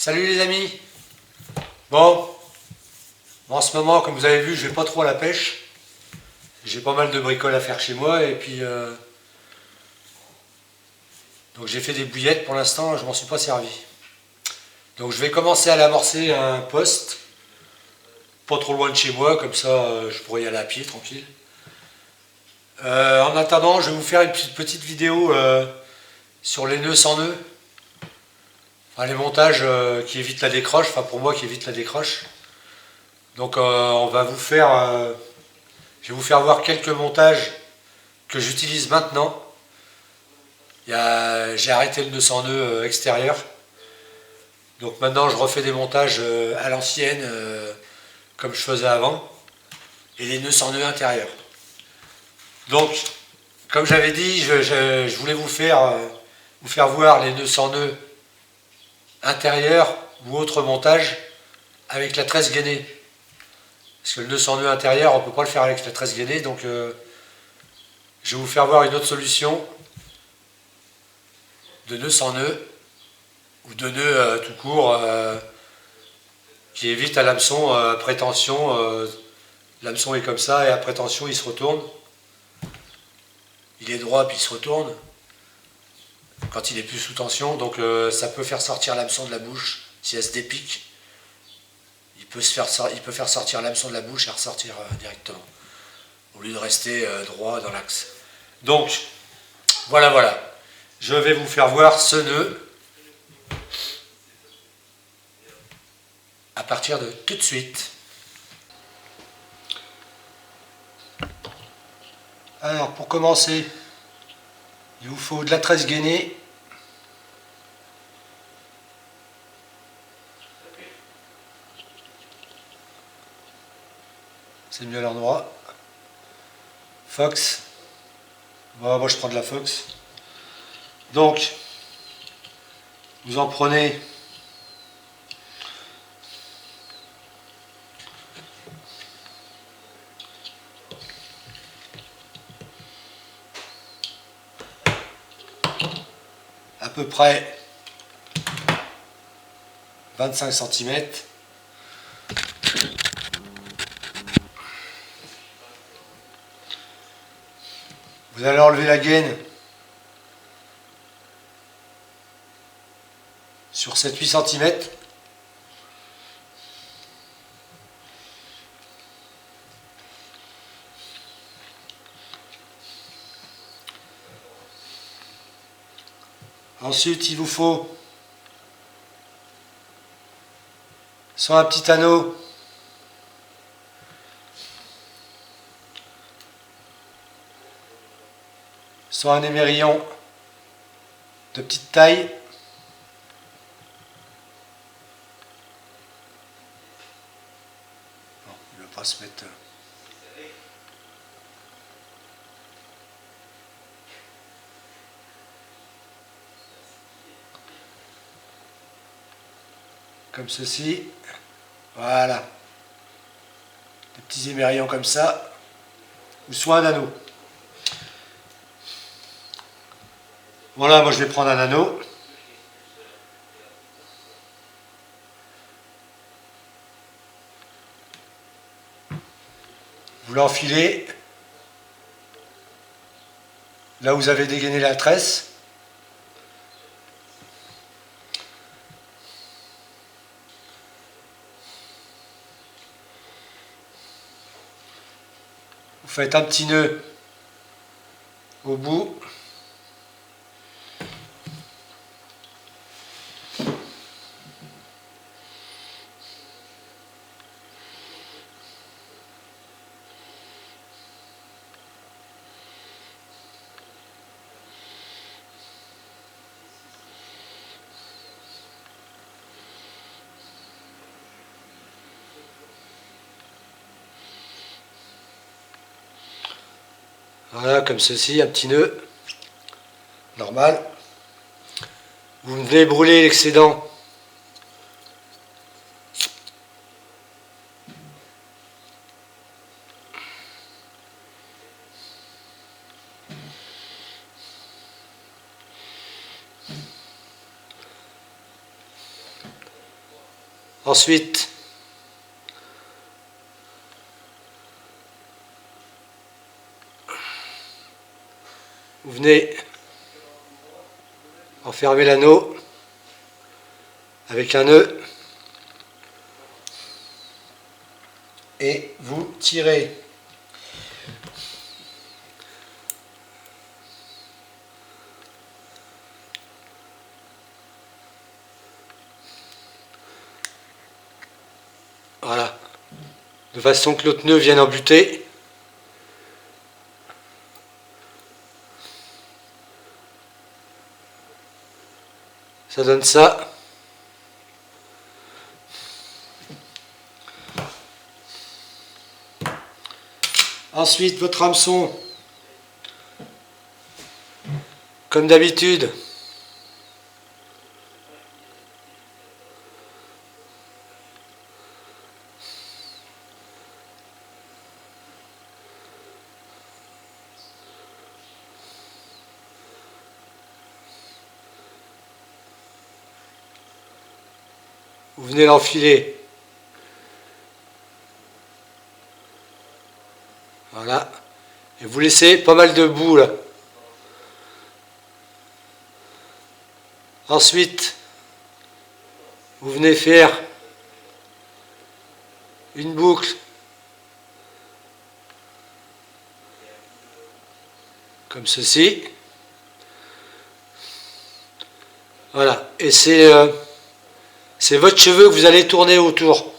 Salut les amis. Bon, en ce moment, comme vous avez vu, je vais pas trop à la pêche. J'ai pas mal de bricoles à faire chez moi et puis donc j'ai fait des bouillettes pour l'instant, je m'en suis pas servi. Donc je vais commencer à l'amorcer à un poste, pas trop loin de chez moi, comme ça je pourrais y aller à pied tranquille. En attendant, je vais vous faire une petite vidéo sur les nœuds sans nœuds. Enfin, les montages qui évitent la décroche, enfin pour moi qui évitent la décroche. Donc on va vous faire, je vais vous faire voir quelques montages que j'utilise maintenant. J'ai arrêté le nœud sans nœud extérieur. Donc maintenant je refais des montages à l'ancienne comme je faisais avant. Et les nœuds sans nœud intérieurs. Donc comme j'avais dit, je voulais vous faire voir les nœuds sans nœud intérieurs ou autres montages avec la tresse gainée. Parce que le nœud sans nœud intérieur, on ne peut pas le faire avec la tresse gainée, donc je vais vous faire voir une autre solution de nœud sans nœud, ou de nœud tout court, qui évite à l'hameçon après tension. L'hameçon est comme ça, et après tension, il se retourne. Il est droit, puis il se retourne, quand il est plus sous tension, donc ça peut faire sortir l'hameçon de la bouche, si elle se dépique. Il peut faire sortir l'hameçon de la bouche et ressortir directement, au lieu de rester droit dans l'axe. Donc, voilà. Je vais vous faire voir ce nœud à partir de tout de suite. Alors, pour commencer, il vous faut de la tresse gainée. C'est mieux à l'endroit. Fox. Bon, moi je prends de la Fox. Donc, vous en prenez à peu près 25 cm. Vous allez enlever la gaine sur 7-8 cm. Ensuite, il vous faut soit un petit anneau, soit un émerillon de petite taille. Bon, il ne va pas se mettre. Comme ceci. Voilà. Des petits émerillons comme ça. Ou soit un anneau. Voilà, moi je vais prendre un anneau. Vous l'enfilez là où vous avez dégainé la tresse. Vous faites un petit nœud au bout. Voilà, comme ceci, un petit nœud normal. Vous venez brûler l'excédent Ensuite, vous venez enfermer l'anneau avec un nœud et vous tirez. Voilà, de façon que l'autre nœud vienne en butée. Ça donne ça. Ensuite, votre hameçon, comme d'habitude, vous venez l'enfiler. Voilà. Et vous laissez pas mal de boue là. Ensuite, vous venez faire une boucle comme ceci. Voilà. Et c'est votre cheveu que vous allez tourner autour.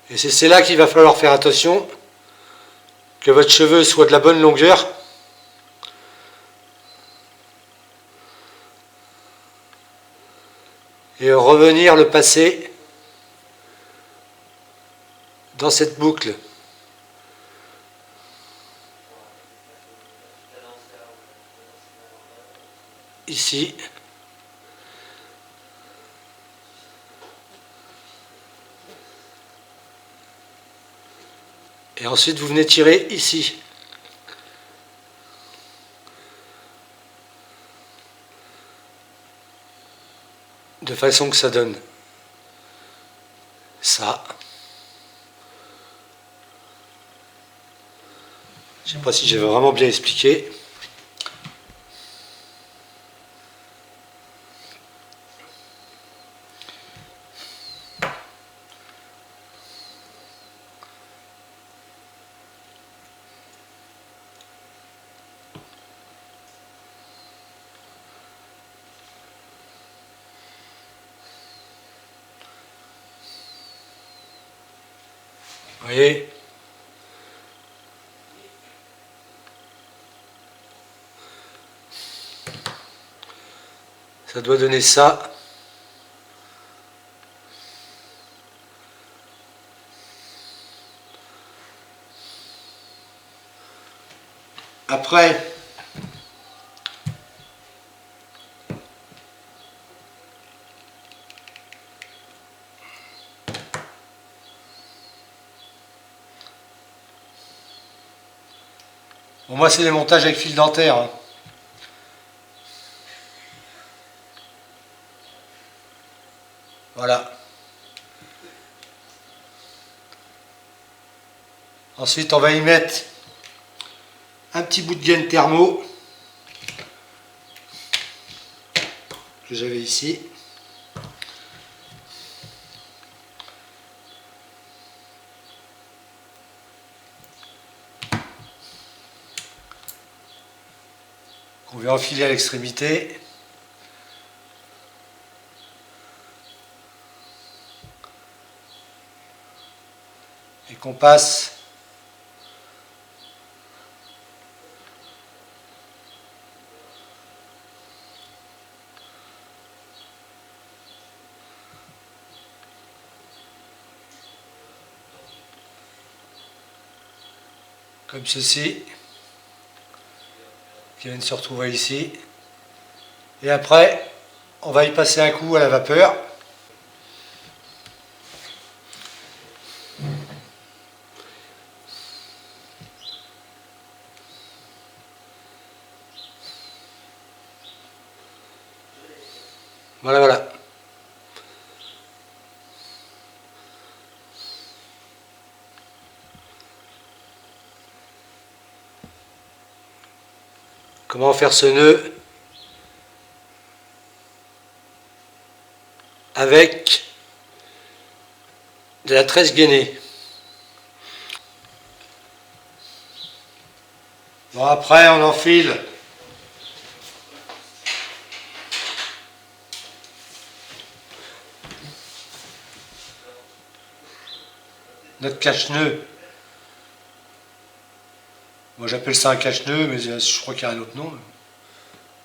Et c'est là qu'il va falloir faire attention, que votre cheveu soit de la bonne longueur. Et revenir le passer dans cette boucle. Ici. Et ensuite, vous venez tirer ici. De façon que ça donne ça. Je ne sais pas si j'ai vraiment bien expliqué. Vous voyez ? Ça doit donner ça. Après, bon, moi c'est des montages avec fil dentaire. Hein. Voilà. Ensuite, on va y mettre un petit bout de gaine thermo que j'avais ici. On va enfiler à l'extrémité. Et qu'on passe comme ceci, qui viennent se retrouver ici. Et après, on va y passer un coup à la vapeur. Voilà, voilà. Comment faire ce nœud avec de la tresse gainée. Bon, après on enfile notre cache-nœud. Moi j'appelle ça un cache-nœud, mais je crois qu'il y a un autre nom.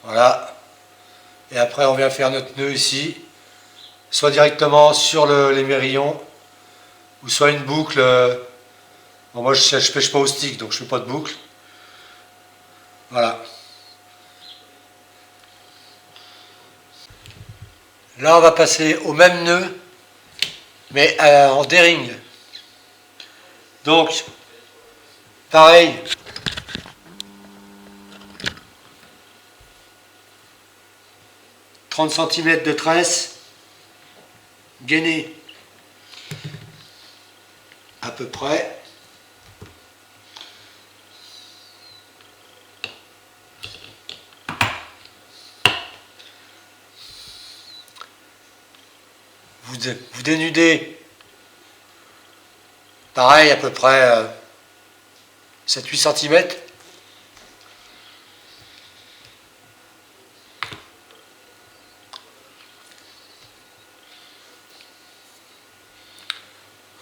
Voilà. Et après on vient faire notre nœud ici, soit directement sur les mérillons, ou soit une boucle. Bon, moi je pêche pas au stick, donc je fais pas de boucle. Voilà. Là on va passer au même nœud, mais en D-ring. Donc, pareil. « 30 cm de tresse, gainée à peu près. Vous dénudez, pareil, à peu près 7-8 cm.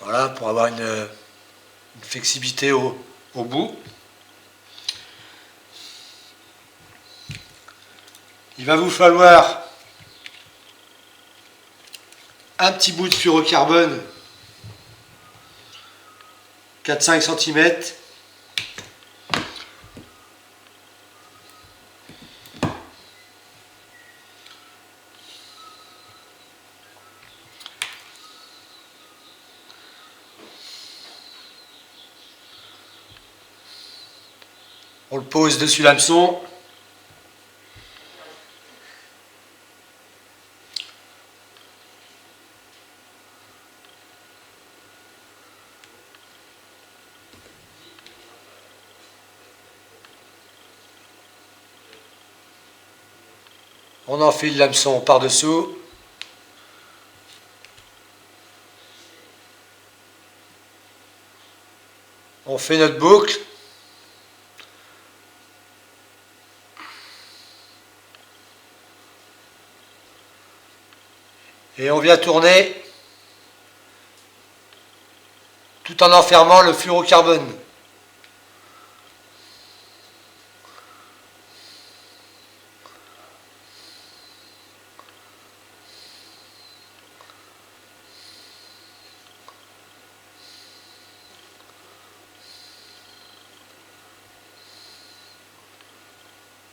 Voilà, pour avoir une flexibilité au bout. Il va vous falloir un petit bout de fluorocarbone, 4-5 cm. On le pose dessus l'hameçon. On enfile l'hameçon par-dessous. On fait notre boucle. Et on vient tourner tout en enfermant le fluorocarbone.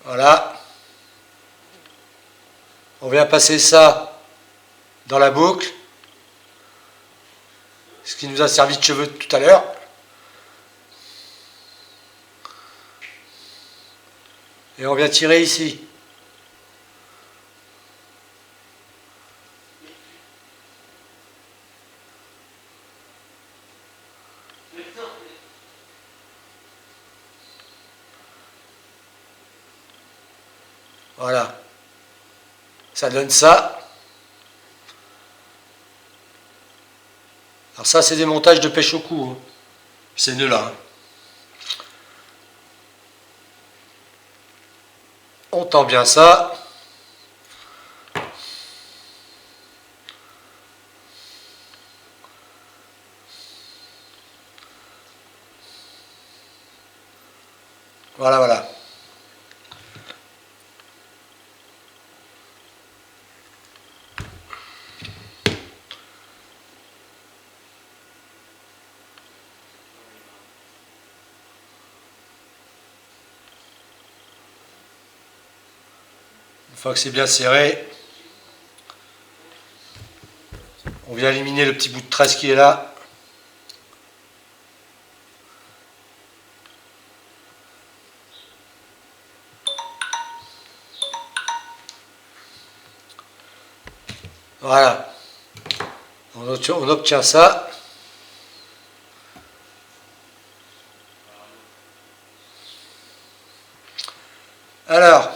Voilà. On vient passer ça dans la boucle, ce qui nous a servi de cheveux tout à l'heure. Et on vient tirer ici. Voilà. Ça donne ça. Alors ça, c'est des montages de pêche au cou. Hein. Ces nœuds-là. Hein. On tend bien ça. Voilà, voilà. Une fois que c'est bien serré, on vient éliminer le petit bout de tresse qui est là. Voilà. On obtient ça. Alors,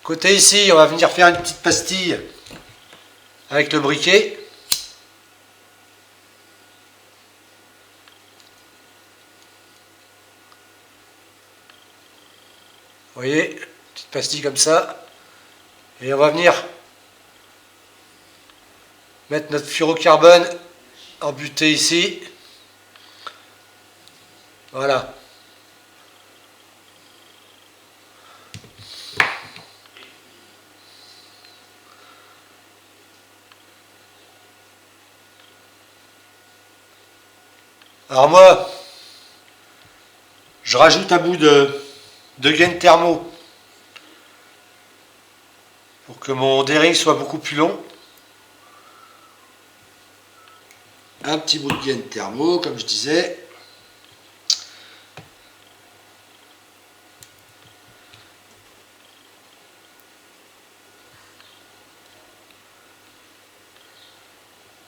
côté ici, on va venir faire une petite pastille avec le briquet. Vous voyez, petite pastille comme ça. Et on va venir mettre notre fluorocarbone embuté ici. Voilà. Alors moi, je rajoute un bout de gaine thermo pour que mon D-ring soit beaucoup plus long. Un petit bout de gaine thermo, comme je disais.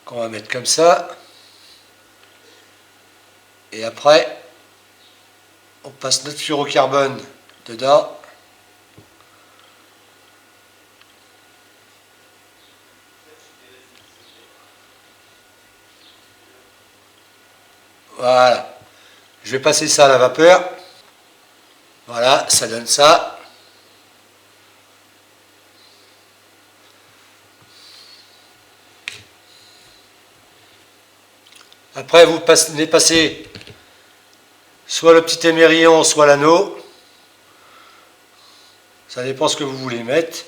Qu'on va mettre comme ça. Et après, on passe notre fluorocarbone dedans. Voilà. Je vais passer ça à la vapeur. Voilà, ça donne ça. Après, vous venez passer soit le petit émerillon, soit l'anneau. Ça dépend ce que vous voulez mettre.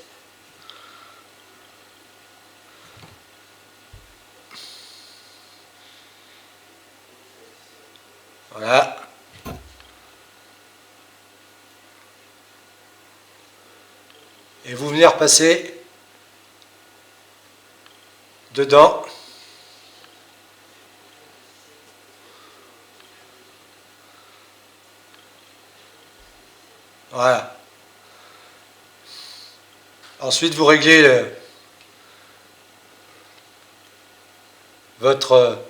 Voilà. Et vous venez repasser dedans. Voilà. Ensuite, vous réglez votre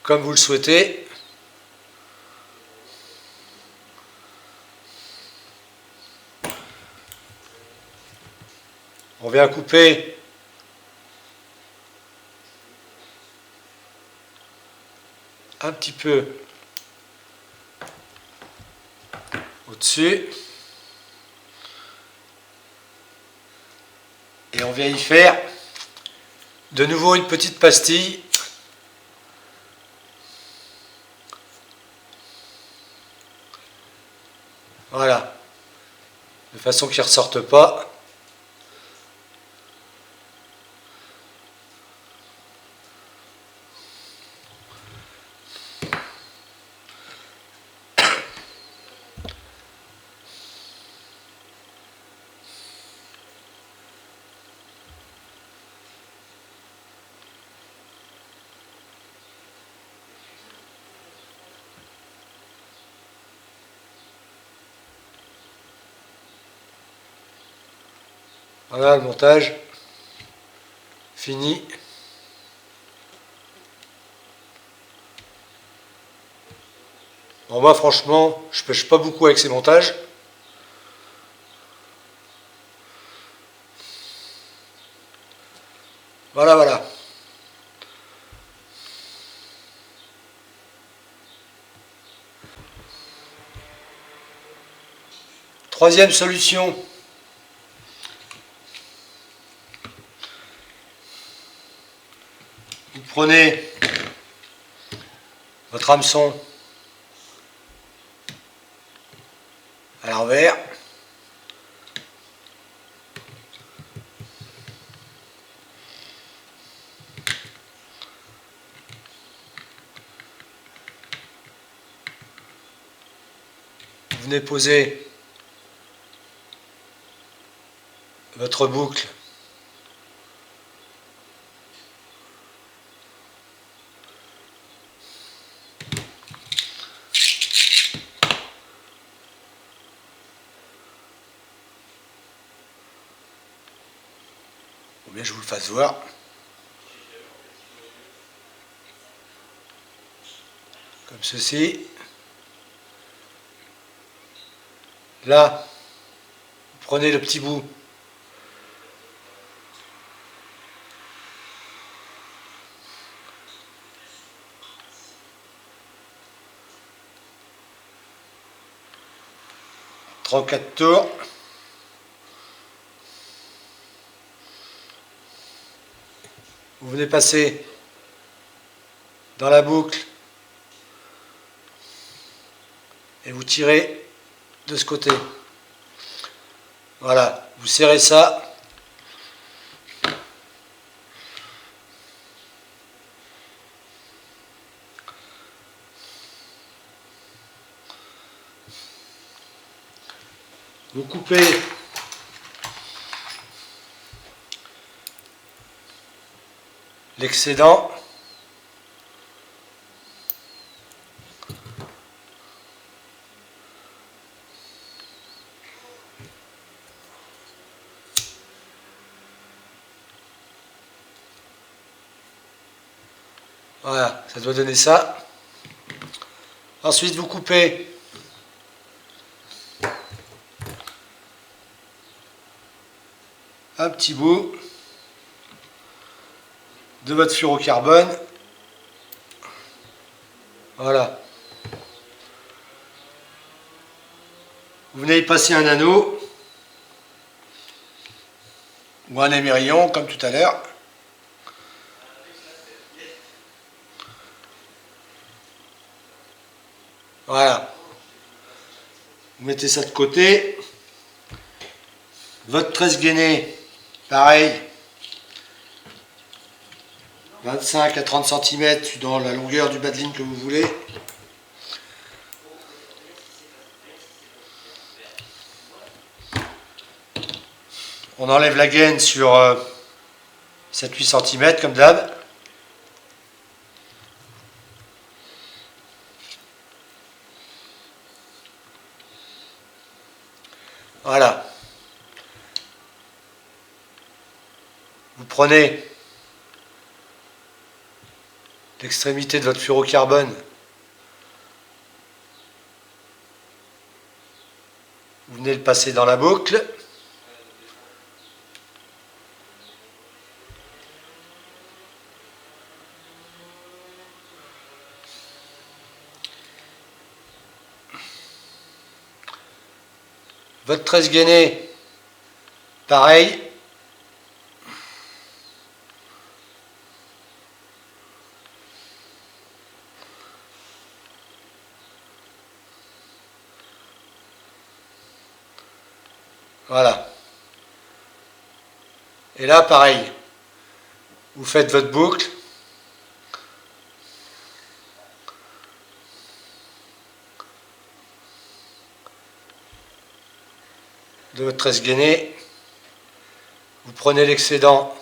comme vous le souhaitez. On vient couper un petit peu au-dessus. Et on vient y faire de nouveau une petite pastille. Voilà. De façon qu'il ne ressorte pas. Voilà le montage fini. Bon, moi franchement, je pêche pas beaucoup avec ces montages. Voilà, voilà. Troisième solution. Vous prenez votre hameçon à l'envers. vous venez poser votre boucle ou bien je vous le fasse voir. Comme ceci. Là, vous prenez le petit bout. Quatre tours. Vous venez passer dans la boucle et vous tirez de ce côté. Voilà, vous serrez ça. Vous coupez l'excédent. Voilà, ça doit donner ça. Ensuite, vous coupez un petit bout de votre fluorocarbone. Voilà. Vous venez y passer un anneau ou un émerillon comme tout à l'heure. Voilà. Vous mettez ça de côté. Votre tresse gainée, pareil, 25 à 30 cm dans la longueur du bas de ligne que vous voulez. On enlève la gaine sur 7-8 cm comme d'hab. Voilà. Vous prenez l'extrémité de votre fluorocarbone, vous venez le passer dans la boucle. Votre tresse gainée, pareil. Voilà. Et là, pareil. Vous faites votre boucle. De votre tresse gainée, vous prenez l'excédent,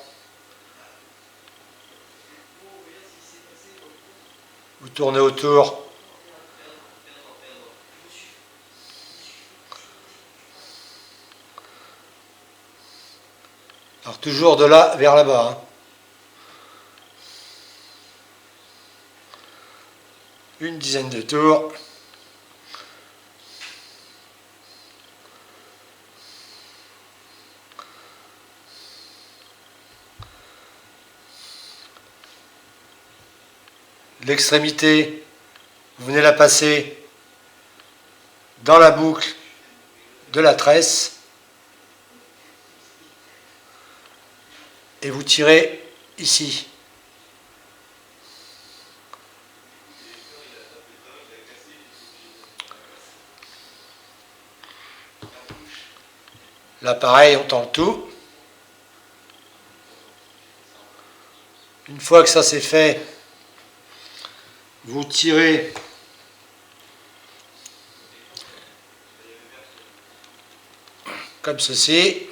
vous tournez autour, alors toujours de là vers là-bas, hein. Une dizaine de tours. L'extrémité, vous venez la passer dans la boucle de la tresse et vous tirez ici. Là pareil, on tend le tout. Une fois que ça c'est fait, vous tirez comme ceci.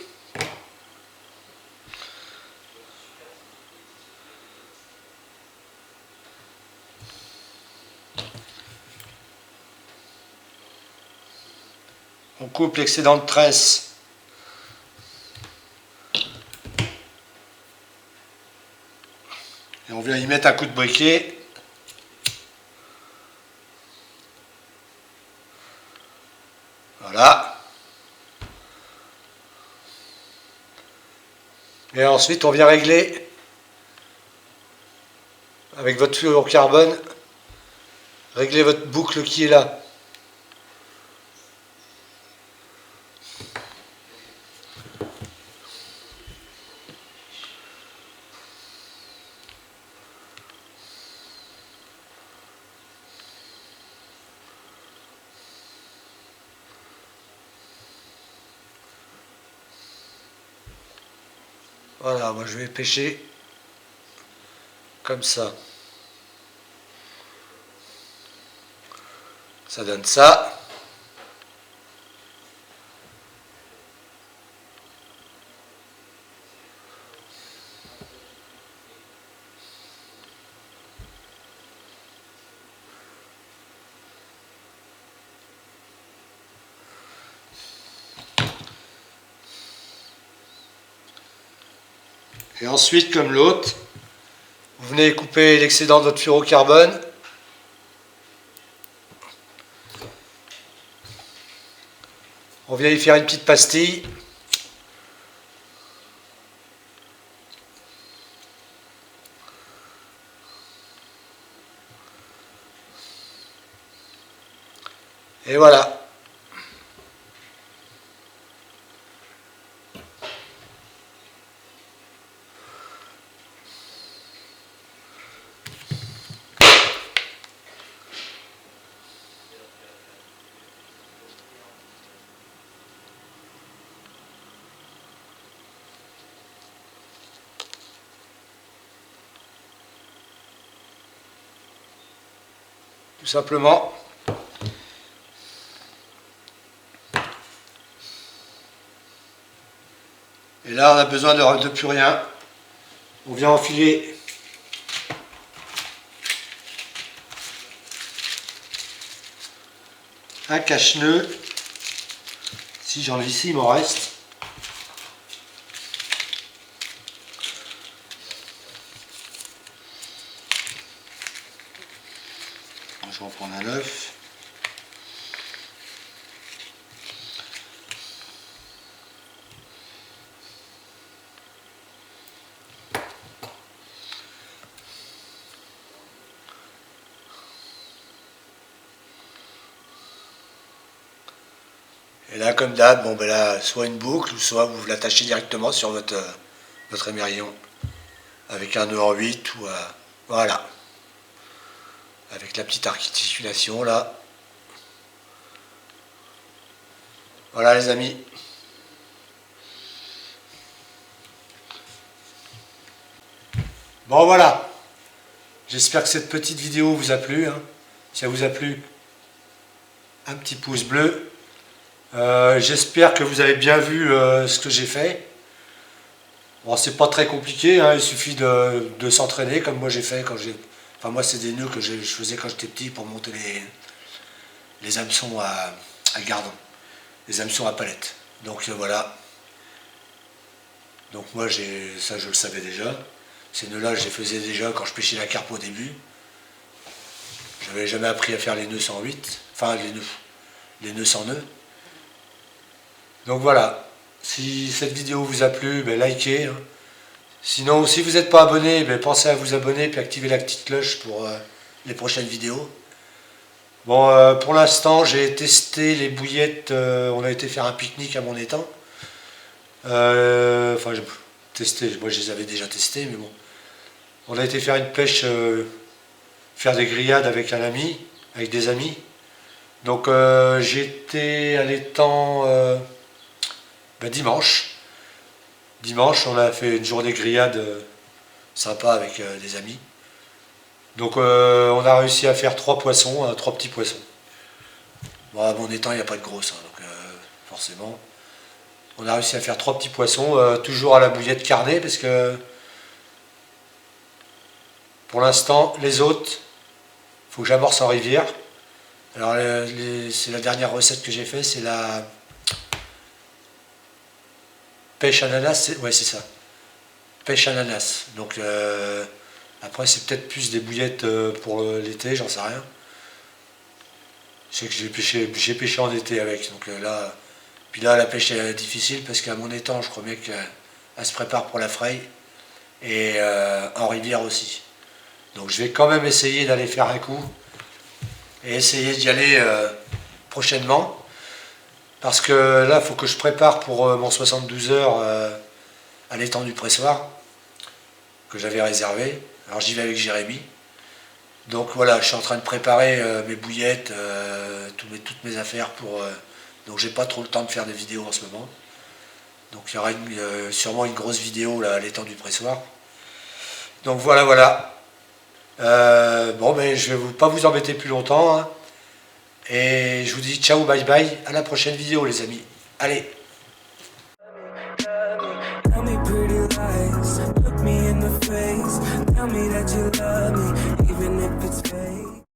On coupe l'excédent de tresse et on vient y mettre un coup de briquet. Voilà. Et ensuite on vient régler avec votre fluorocarbone, régler votre boucle qui est là. Voilà, moi je vais pêcher comme ça. Ça donne ça. Et ensuite, comme l'autre, vous venez couper l'excédent de votre fluorocarbone. On vient y faire une petite pastille. Et voilà. Tout simplement. Et là, on a besoin de plus rien. On vient enfiler un cache-nœud. Si j'en ai ici, il m'en reste. Je vais en prendre un neuf. Et là, comme d'hab, bon ben là, soit une boucle, ou soit vous l'attachez directement sur votre émerillon avec un nœud en 8 ou voilà, avec la petite articulation là. Voilà les amis. Bon voilà. J'espère que cette petite vidéo vous a plu. Hein. Si elle vous a plu, un petit pouce bleu. J'espère que vous avez bien vu ce que j'ai fait. Bon, c'est pas très compliqué, hein, il suffit de s'entraîner comme moi j'ai fait quand j'ai. Enfin moi c'est des nœuds que je faisais quand j'étais petit pour monter les hameçons à gardon, les hameçons à palette. Donc voilà. Donc moi ça je le savais déjà. Ces nœuds-là je les faisais déjà quand je pêchais la carpe au début. Je n'avais jamais appris à faire les nœuds 108, enfin les nœuds sans nœuds. Donc voilà, si cette vidéo vous a plu, ben likez. Hein. Sinon, si vous n'êtes pas abonné, ben pensez à vous abonner et activer la petite cloche pour les prochaines vidéos. Bon, pour l'instant, j'ai testé les bouillettes. On a été faire un pique-nique à mon étang. Enfin, j'ai testé, moi je les avais déjà testés, mais bon. On a été faire une pêche, faire des grillades avec un ami, avec des amis. Donc j'étais à l'étang dimanche. Dimanche, on a fait une journée grillade sympa avec des amis. Donc on a réussi à faire 3 poissons, 3 petits poissons. Bon, à mon étang, il n'y a pas de grosses, hein, donc forcément. On a réussi à faire 3 petits poissons, toujours à la bouillette carnée, parce que pour l'instant, les autres, il faut que j'amorce en rivière. Alors c'est la dernière recette que j'ai fait, c'est la pêche ananas, ouais c'est ça, pêche ananas. Donc après c'est peut-être plus des bouillettes pour l'été, j'en sais rien. Je sais que j'ai pêché en été avec, donc là, puis là la pêche est difficile parce qu'à mon étang je crois bien qu'elle se prépare pour la fraye et en rivière aussi. Donc je vais quand même essayer d'aller faire un coup et essayer d'y aller prochainement. Parce que là, il faut que je prépare pour mon 72 heures à l'étang du pressoir, que j'avais réservé. Alors j'y vais avec Jérémy. Donc voilà, je suis en train de préparer mes bouillettes, toutes mes affaires pour. Donc j'ai pas trop le temps de faire des vidéos en ce moment. Donc il y aura sûrement une grosse vidéo là, à l'étang du pressoir. Donc voilà, voilà. Bon, mais je vais pas vous embêter plus longtemps, hein. Et je vous dis ciao, bye bye, à la prochaine vidéo les amis. Allez. Tell me pretty lies, look me in the face, tell me that you love me.